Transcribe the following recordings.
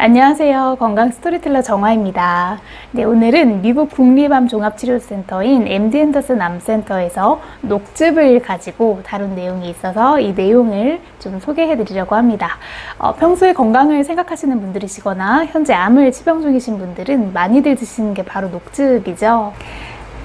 안녕하세요. 건강 스토리텔러 정화입니다. 네, 오늘은 미국 국립암 종합치료센터인 MD 앤더슨 암센터에서 녹즙을 가지고 다룬 내용이 있어서 이 내용을 좀 소개해 드리려고 합니다. 평소에 건강을 생각하시는 분들이시거나 현재 암을 치병 중이신 분들은 많이들 드시는 게 바로 녹즙이죠.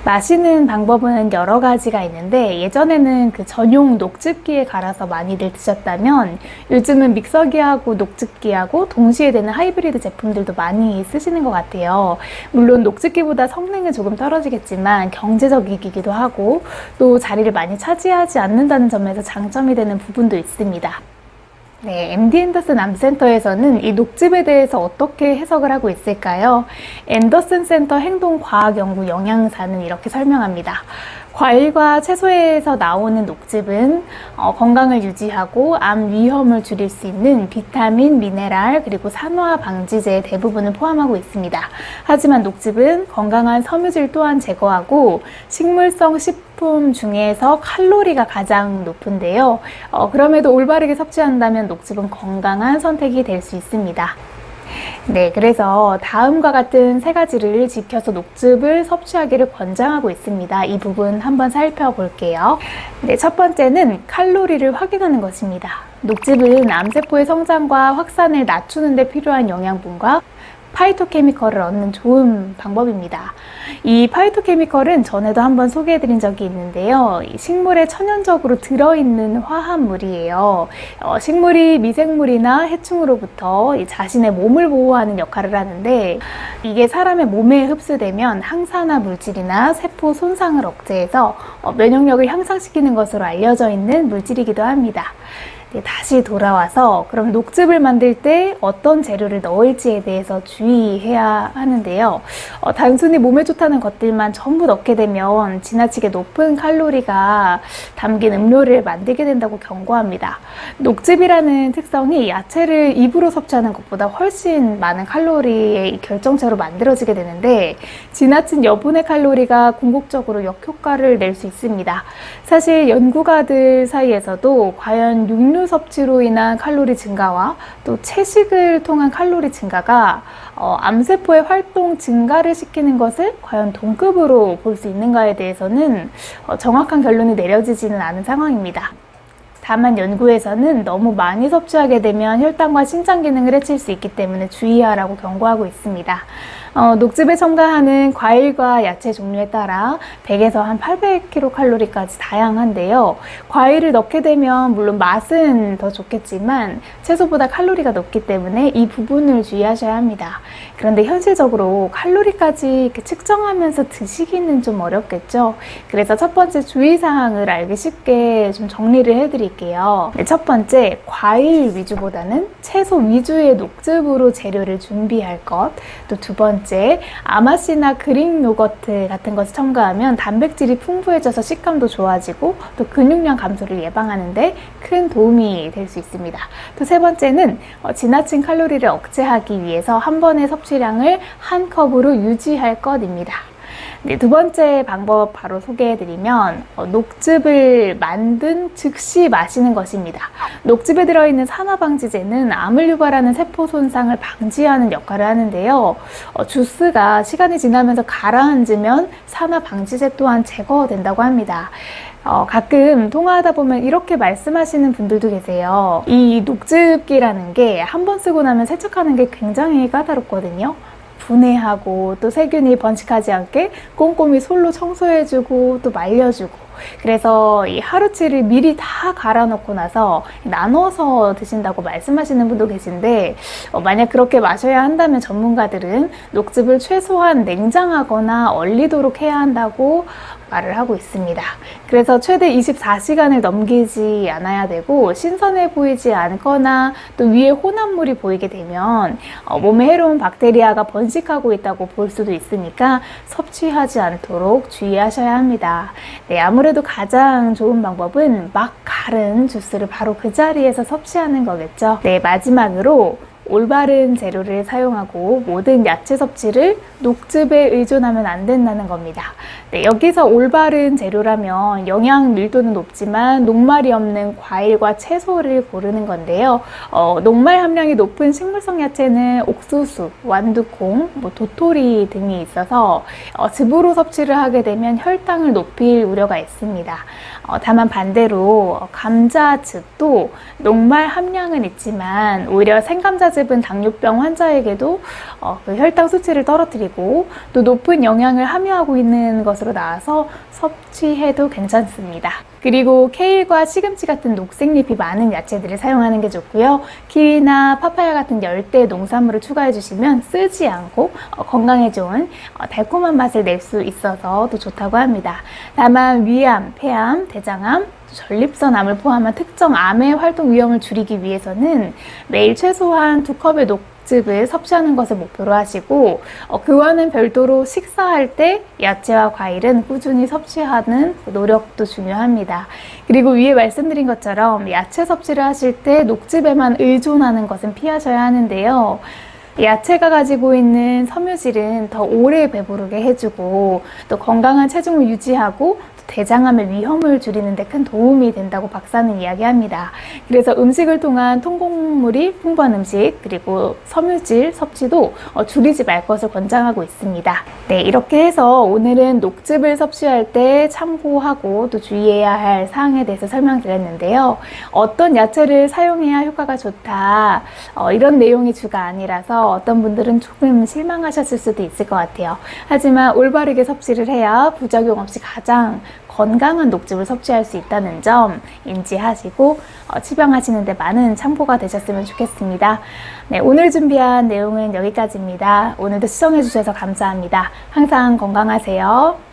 마시는 방법은 여러 가지가 있는데 예전에는 그 전용 녹즙기에 갈아서 많이들 드셨다면 요즘은 믹서기하고 녹즙기하고 동시에 되는 하이브리드 제품들도 많이 쓰시는 것 같아요. 물론 녹즙기보다 성능은 조금 떨어지겠지만 경제적이기도 하고 또 자리를 많이 차지하지 않는다는 점에서 장점이 되는 부분도 있습니다. 네, MD 앤더슨 암센터에서는 이 녹즙에 대해서 어떻게 해석을 하고 있을까요? 앤더슨 센터 행동과학연구 영양사는 이렇게 설명합니다. 과일과 채소에서 나오는 녹즙은 건강을 유지하고 암 위험을 줄일 수 있는 비타민, 미네랄, 그리고 산화 방지제 대부분을 포함하고 있습니다. 하지만 녹즙은 건강한 섬유질 또한 제거하고 식물성 식품 중에서 칼로리가 가장 높은데요. 그럼에도 올바르게 섭취한다면 녹즙은 건강한 선택이 될 수 있습니다. 네, 그래서 다음과 같은 세 가지를 지켜서 녹즙을 섭취하기를 권장하고 있습니다. 이 부분 한번 살펴볼게요. 네, 첫 번째는 칼로리를 확인하는 것입니다. 녹즙은 암세포의 성장과 확산을 낮추는 데 필요한 영양분과 파이토케미컬을 얻는 좋은 방법입니다. 이 파이토케미컬은 전에도 한번 소개해드린 적이 있는데요. 식물에 천연적으로 들어있는 화합물이에요. 식물이 미생물이나 해충으로부터 자신의 몸을 보호하는 역할을 하는데 이게 사람의 몸에 흡수되면 항산화 물질이나 세포 손상을 억제해서 면역력을 향상시키는 것으로 알려져 있는 물질이기도 합니다. 네, 다시 돌아와서 그럼 녹즙을 만들 때 어떤 재료를 넣을지에 대해서 주의해야 하는데요. 단순히 몸에 좋다는 것들만 전부 넣게 되면 지나치게 높은 칼로리가 담긴 음료를 만들게 된다고 경고합니다. 녹즙이라는 특성이 야채를 입으로 섭취하는 것보다 훨씬 많은 칼로리의 결정체로 만들어지게 되는데 지나친 여분의 칼로리가 궁극적으로 역효과를 낼 수 있습니다. 사실 연구가들 사이에서도 과연 육류 섭취로 인한 칼로리 증가와 또 채식을 통한 칼로리 증가가 암세포의 활동 증가를 시키는 것을 과연 동급으로 볼 수 있는가에 대해서는 정확한 결론이 내려지지는 않은 상황입니다. 다만 연구에서는 너무 많이 섭취하게 되면 혈당과 신장 기능을 해칠 수 있기 때문에 주의하라고 경고하고 있습니다. 녹즙에 첨가하는 과일과 야채 종류에 따라 100에서 한 800kcal까지 다양한데요. 과일을 넣게 되면 물론 맛은 더 좋겠지만 채소보다 칼로리가 높기 때문에 이 부분을 주의하셔야 합니다. 그런데 현실적으로 칼로리까지 측정하면서 드시기는 좀 어렵겠죠. 그래서 첫 번째 주의사항을 알기 쉽게 좀 정리를 해드릴게요. 첫 번째, 과일 위주보다는 채소 위주의 녹즙으로 재료를 준비할 것. 또 두 번째, 아마씨나 그릭 요거트 같은 것을 첨가하면 단백질이 풍부해져서 식감도 좋아지고 또 근육량 감소를 예방하는데 큰 도움이 될 수 있습니다. 또 세 번째는 지나친 칼로리를 억제하기 위해서 한 번의 섭취량을 한 컵으로 유지할 것입니다. 네, 두 번째 방법 바로 소개해드리면 녹즙을 만든 즉시 마시는 것입니다. 녹즙에 들어있는 산화방지제는 암을 유발하는 세포 손상을 방지하는 역할을 하는데요. 주스가 시간이 지나면서 가라앉으면 산화방지제 또한 제거된다고 합니다. 가끔 통화하다 보면 이렇게 말씀하시는 분들도 계세요. 이 녹즙기라는 게 한 번 쓰고 나면 세척하는 게 굉장히 까다롭거든요. 분해하고 또 세균이 번식하지 않게 꼼꼼히 솔로 청소해주고 또 말려주고 그래서 이 하루치를 미리 다 갈아 넣고 나서 나눠서 드신다고 말씀하시는 분도 계신데 만약 그렇게 마셔야 한다면 전문가들은 녹즙을 최소한 냉장하거나 얼리도록 해야 한다고 말을 하고 있습니다. 그래서 최대 24시간을 넘기지 않아야 되고 신선해 보이지 않거나 또 위에 혼합물이 보이게 되면 몸에 해로운 박테리아가 번식하고 있다고 볼 수도 있으니까 섭취하지 않도록 주의하셔야 합니다. 네, 아무래도 가장 좋은 방법은 막 갈은 주스를 바로 그 자리에서 섭취하는 거겠죠. 네, 마지막으로 올바른 재료를 사용하고 모든 야채 섭취를 녹즙에 의존하면 안 된다는 겁니다. 네, 여기서 올바른 재료라면 영양 밀도는 높지만 녹말이 없는 과일과 채소를 고르는 건데요. 녹말 함량이 높은 식물성 야채는 옥수수, 완두콩, 도토리 등이 있어서 즙으로 섭취를 하게 되면 혈당을 높일 우려가 있습니다. 다만 반대로 감자즙도 녹말 함량은 있지만 오히려 생감자즙은 당뇨병 환자에게도 그 혈당 수치를 떨어뜨리고 또 높은 영양을 함유하고 있는 것으로 나와서 섭취해도 괜찮습니다. 그리고 케일과 시금치 같은 녹색잎이 많은 야채들을 사용하는 게 좋고요. 키위나 파파야 같은 열대 농산물을 추가해 주시면 쓰지 않고 건강에 좋은 달콤한 맛을 낼 수 있어서 또 좋다고 합니다. 다만 위암, 폐암, 대장암, 전립선암을 포함한 특정 암의 활동 위험을 줄이기 위해서는 매일 최소한 2컵의 녹즙을 섭취하는 것을 목표로 하시고 그와는 별도로 식사할 때 야채와 과일은 꾸준히 섭취하는 노력도 중요합니다. 그리고 위에 말씀드린 것처럼 야채 섭취를 하실 때 녹즙에만 의존하는 것은 피하셔야 하는데요. 야채가 가지고 있는 섬유질은 더 오래 배부르게 해주고 또 건강한 체중을 유지하고 대장암의 위험을 줄이는 데 큰 도움이 된다고 박사는 이야기합니다. 그래서 음식을 통한 통곡물이 풍부한 음식 그리고 섬유질 섭취도 줄이지 말 것을 권장하고 있습니다. 네, 이렇게 해서 오늘은 녹즙을 섭취할 때 참고하고 또 주의해야 할 사항에 대해서 설명드렸는데요. 어떤 야채를 사용해야 효과가 좋다 이런 내용이 주가 아니라서 어떤 분들은 조금 실망하셨을 수도 있을 것 같아요. 하지만 올바르게 섭취를 해야 부작용 없이 가장 건강한 녹즙을 섭취할 수 있다는 점 인지하시고 처방하시는 데 많은 참고가 되셨으면 좋겠습니다. 네, 오늘 준비한 내용은 여기까지입니다. 오늘도 시청해 주셔서 감사합니다. 항상 건강하세요.